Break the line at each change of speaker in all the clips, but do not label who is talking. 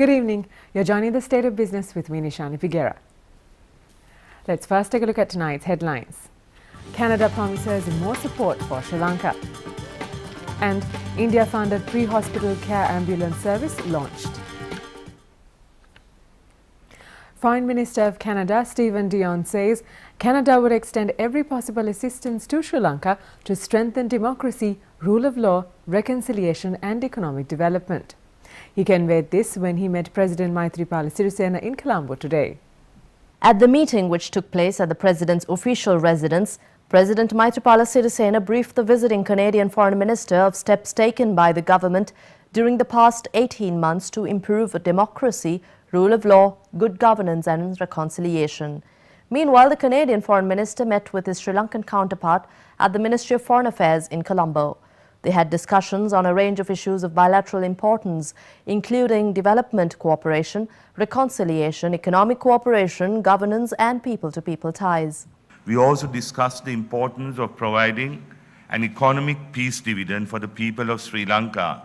Good evening. You're joining the State of Business with me, Nishani Figuera. Let's first take a look at tonight's headlines. Canada promises more support for Sri Lanka. And India-funded pre-hospital care ambulance service launched. Foreign Minister of Canada, Stephen Dion, says Canada would extend every possible assistance to Sri Lanka to strengthen democracy, rule of law, reconciliation and economic development. He conveyed this when he met President Maithripala Sirisena in Colombo today.
At the meeting, which took place at the President's official residence, President Maithripala Sirisena briefed the visiting Canadian Foreign Minister of steps taken by the government during the past 18 months to improve democracy, rule of law, good governance and reconciliation. Meanwhile, the Canadian Foreign Minister met with his Sri Lankan counterpart at the Ministry of Foreign Affairs in Colombo. They had discussions on a range of issues of bilateral importance, including development cooperation, reconciliation, economic cooperation, governance and people-to-people ties.
We also discussed the importance of providing an economic peace dividend for the people of Sri Lanka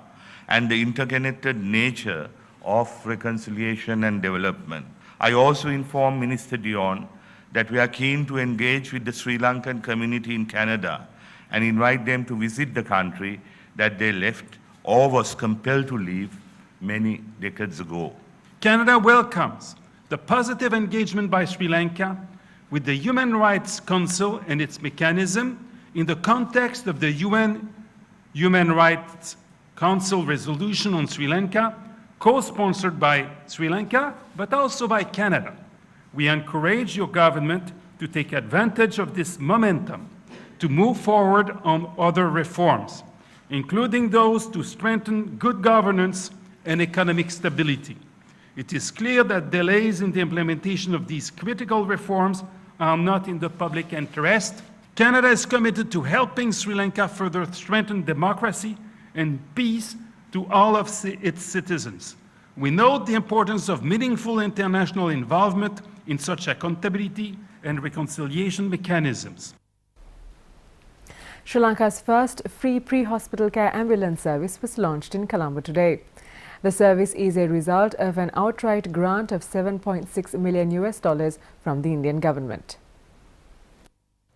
and the interconnected nature of reconciliation and development. I also informed Minister Dion that we are keen to engage with the Sri Lankan community in Canada and invite them to visit the country that they left or was compelled to leave many decades ago.
Canada welcomes the positive engagement by Sri Lanka with the Human Rights Council and its mechanism in the context of the UN Human Rights Council resolution on Sri Lanka, co-sponsored by Sri Lanka, but also by Canada. We encourage your government to take advantage of this momentum to move forward on other reforms, including those to strengthen good governance and economic stability. It is clear that delays in the implementation of these critical reforms are not in the public interest. Canada is committed to helping Sri Lanka further strengthen democracy and peace to all of its citizens. We note the importance of meaningful international involvement in such accountability and reconciliation mechanisms.
Sri Lanka's first free pre-hospital care ambulance service was launched in Colombo today. The service is a result of an outright grant of $7.6 million from the Indian government.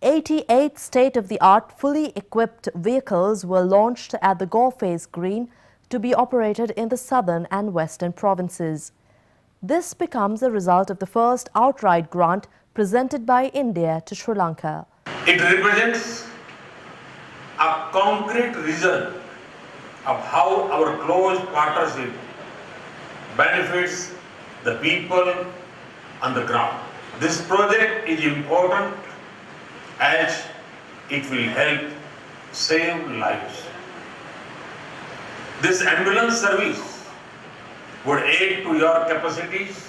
88 state-of-the-art fully equipped vehicles were launched at the Gore-Face Green to be operated in the southern and western provinces. This becomes the result of the first outright grant presented by India to Sri Lanka.
It represents a concrete result of how our close partnership benefits the people on the ground. This project is important as it will help save lives. This ambulance service would aid to your capacities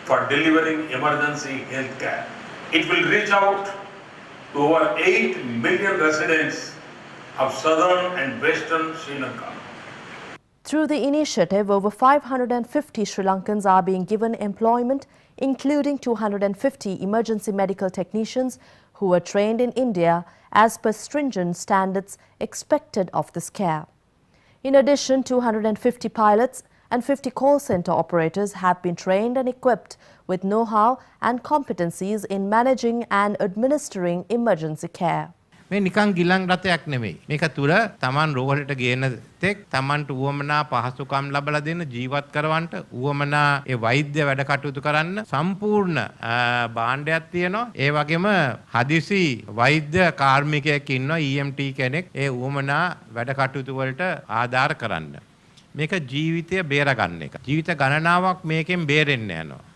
for delivering emergency health care. It will reach out to over 8 million residents of southern and western Sri Lanka.
Through the initiative, over 550 Sri Lankans are being given employment, including 250 emergency medical technicians who were trained in India as per stringent standards expected of this care. In addition, 250 pilots and 50 call center operators have been trained and equipped with know-how and competencies in managing and administering emergency care.
මේ නිකන් ගිලන් රථයක් නෙමෙයි. මේක තුර Taman රෝහලට ගේන තෙක් Tamanට උවමනා පහසුකම් ලබා දෙන ජීවත් කරවන්නට උවමනා ඒ වෛද්‍ය වැඩ කටයුතු කරන්න සම්පූර්ණ භාණ්ඩයක් තියෙනවා. ඒ වගේම හදිසි වෛද්‍ය කාර්මිකයෙක් ඉන්නවා EMT කෙනෙක් ඒ උවමනා වැඩ කටයුතු වලට ආධාර කරන්න. මේක ජීවිතය බේරගන්න එක. ජීවිත ගණනාවක් මේකෙන් බේරෙන්න යනවා.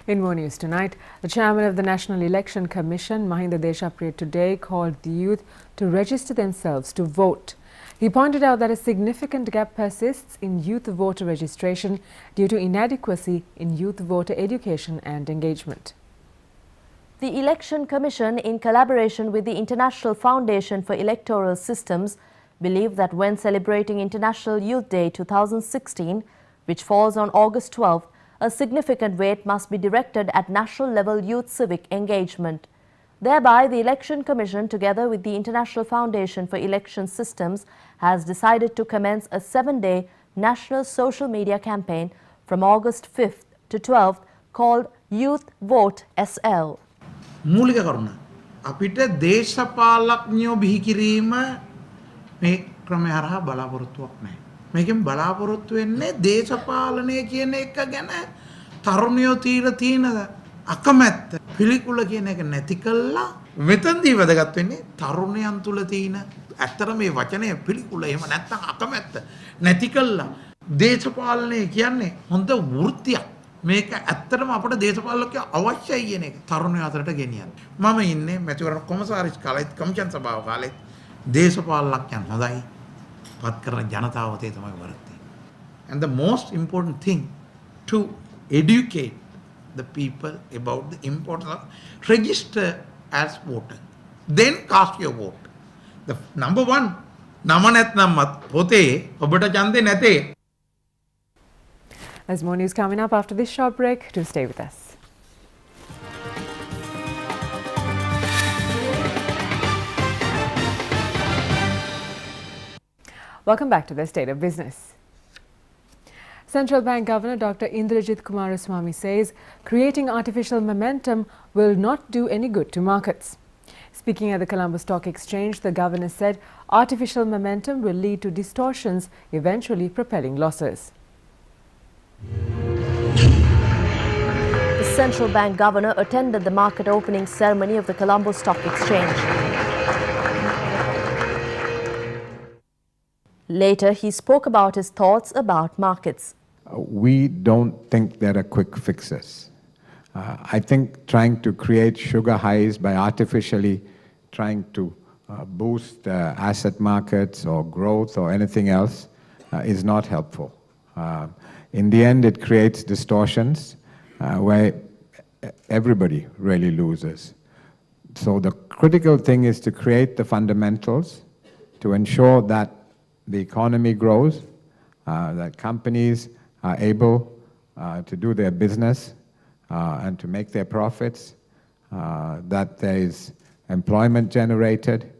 In more news tonight, the chairman of the National Election Commission, Mahinda Deshapriya, today called the youth to register themselves to vote. He pointed out that a significant gap persists in youth voter registration due to inadequacy in youth voter education and engagement.
The Election Commission, in collaboration with the International Foundation for Electoral Systems, believe that when celebrating International Youth Day 2016, which falls on August 12th, a significant weight must be directed at national-level youth civic engagement. Thereby, the Election Commission, together with the International Foundation for Election Systems, has decided to commence a 7-day national social media campaign from August 5th to 12th called Youth Vote SL.
මූලික කරුණ අපිට දේශපාලඥයෝ බිහි කිරීම මේ ක්‍රමය හරහා බලාපොරොත්තුවක් නැහැ. මේකෙන් බලාපොරොත්තු වෙන්නේ දේශපාලනය කියන එක ගැන තරුණයෝ තියෙන අකමැත්ත පිළිකුල කියන එක නැති කළා. මෙතනදී වැදගත් වෙන්නේ තරුණයන් තුල තියෙන ඇත්තට මේ වචනේ පිළිකුල එහෙම නැත්නම් අකමැත්ත නැති කළා. දේශපාලනය කියන්නේ හොඳ වෘත්තියක්. මේක ඇත්තටම අපට දේශපාලකයෝ අවශ්‍යයි කියන එක තරුණයෝ අතරට ගෙනියන්න. මම ඉන්නේ මැතිවරණ කොමසාරිස් කාලෙත් කමිෂන් සභාව කාලෙත් දේශපාලකයන් හොඳයි පත් කරන ජනතාව තේ තමයි වරද්දේ. And the most important thing to educate the people about the importance of register as voter. Then cast your vote. The number one නම නැත්නම් පොතේ ඔබට ඡන්දේ නැතේ.
There's more news coming up after this short break. Do stay with us. Welcome back to the State of Business. Central Bank Governor Dr. Indrajit Kumaraswamy says creating artificial momentum will not do any good to markets. Speaking at the Colombo Stock Exchange, the governor said artificial momentum will lead to distortions, eventually propelling losses.
The central bank governor attended the market opening ceremony of the Colombo Stock Exchange. Later, he spoke about his thoughts about markets.
We don't think there are quick fixes. I think trying to create sugar highs by artificially trying to boost asset markets or growth or anything else is not helpful. In the end, it creates distortions where everybody really loses. So the critical thing is to create the fundamentals to ensure that the economy grows, that companies are able to do their business and to make their profits, that there is employment generated,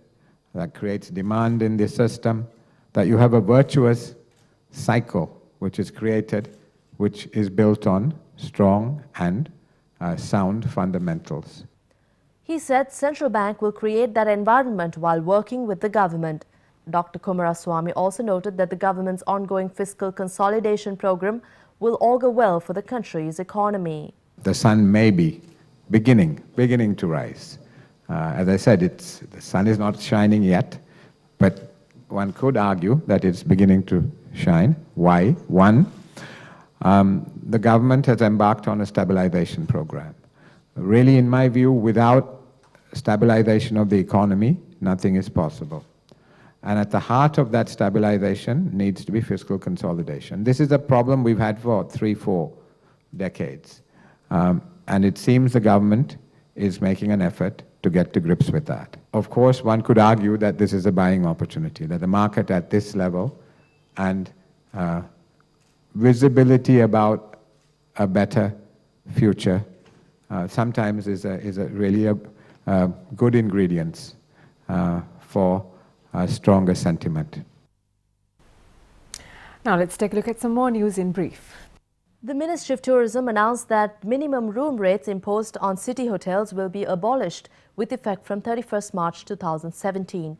that creates demand in the system, that you have a virtuous cycle which is created, which is built on strong and sound fundamentals.
He said central bank will create that environment while working with the government. Dr. Kumaraswamy also noted that the government's ongoing fiscal consolidation program will augur well for the country's economy.
The sun may be beginning to rise. As I said, the sun is not shining yet, but one could argue that it's beginning to shine. Why? One, the government has embarked on a stabilization program. Really, in my view, without stabilization of the economy, nothing is possible. And at the heart of that stabilization needs to be fiscal consolidation. This is a problem we've had for 3-4 decades. And it seems the government is making an effort to get to grips with that. Of course, one could argue that this is a buying opportunity, that the market at this level and visibility about a better future sometimes is really a good ingredients for a stronger sentiment.
Now let's take a look at some more news in brief.
The Ministry of Tourism announced that minimum room rates imposed on city hotels will be abolished with effect from 31st March 2017.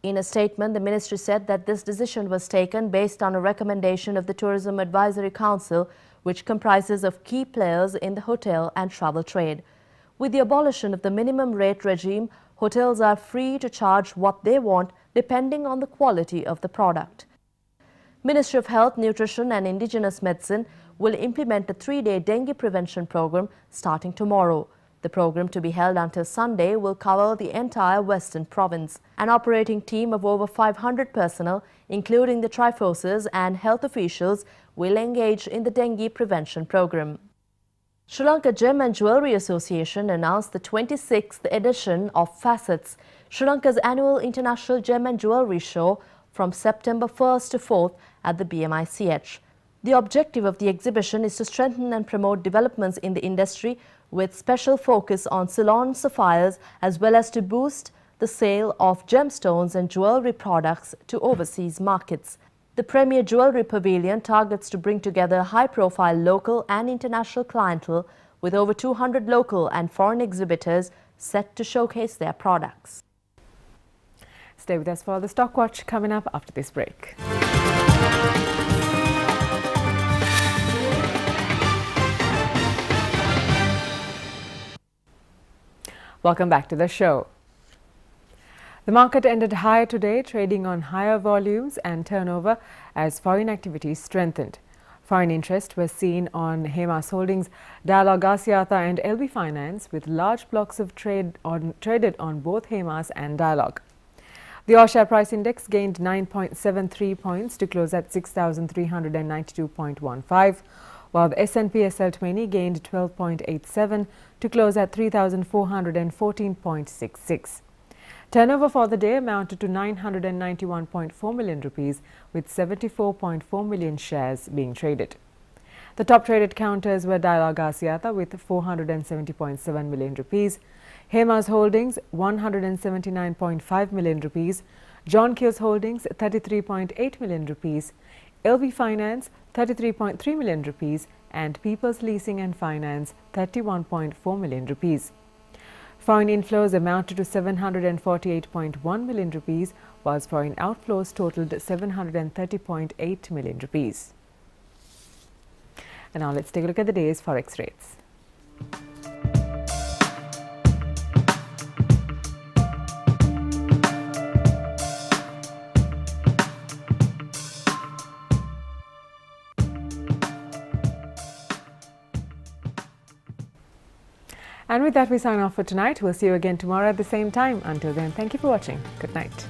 In a statement, the ministry said that this decision was taken based on a recommendation of the Tourism Advisory Council, which comprises of key players in the hotel and travel trade. With the abolition of the minimum rate regime, hotels are free to charge what they want depending on the quality of the product. Ministry of Health, Nutrition and Indigenous Medicine will implement a 3-day dengue prevention program starting tomorrow. The program, to be held until Sunday, will cover the entire Western Province. An operating team of over 500 personnel, including the Triforces and health officials, will engage in the dengue prevention program. Sri Lanka Gem and Jewellery Association announced the 26th edition of Facets, Sri Lanka's annual international gem and jewellery show from September 1st to 4th at the BMICH. The objective of the exhibition is to strengthen and promote developments in the industry with special focus on Ceylon sapphires, as well as to boost the sale of gemstones and jewellery products to overseas markets. The Premier Jewellery Pavilion targets to bring together high-profile local and international clientele with over 200 local and foreign exhibitors set to showcase their products.
Stay with us for the Stock Watch coming up after this break. Welcome back to the show. The market ended higher today, trading on higher volumes and turnover as foreign activity strengthened. Foreign interest was seen on Hemas Holdings, Dialog Asiata and LB Finance, with large blocks of trade traded on both Hemas and Dialog. The All Share Price Index gained 9.73 points to close at 6,392.15, while the S&P SL20 gained 12.87 to close at 3,414.66. Turnover for the day amounted to 991.4 million rupees, with 74.4 million shares being traded. The top traded counters were Dialog Asiata with 470.7 million rupees, Hemas Holdings 179.5 million rupees, John Keells Holdings 33.8 million rupees, LB Finance 33.3 million rupees and People's Leasing and Finance 31.4 million rupees. Foreign inflows amounted to 748.1 million rupees, whilst foreign outflows totaled 730.8 million rupees. And now let's take a look at the day's Forex rates. And with that, we sign off for tonight. We'll see you again tomorrow at the same time. Until then, thank you for watching. Good night.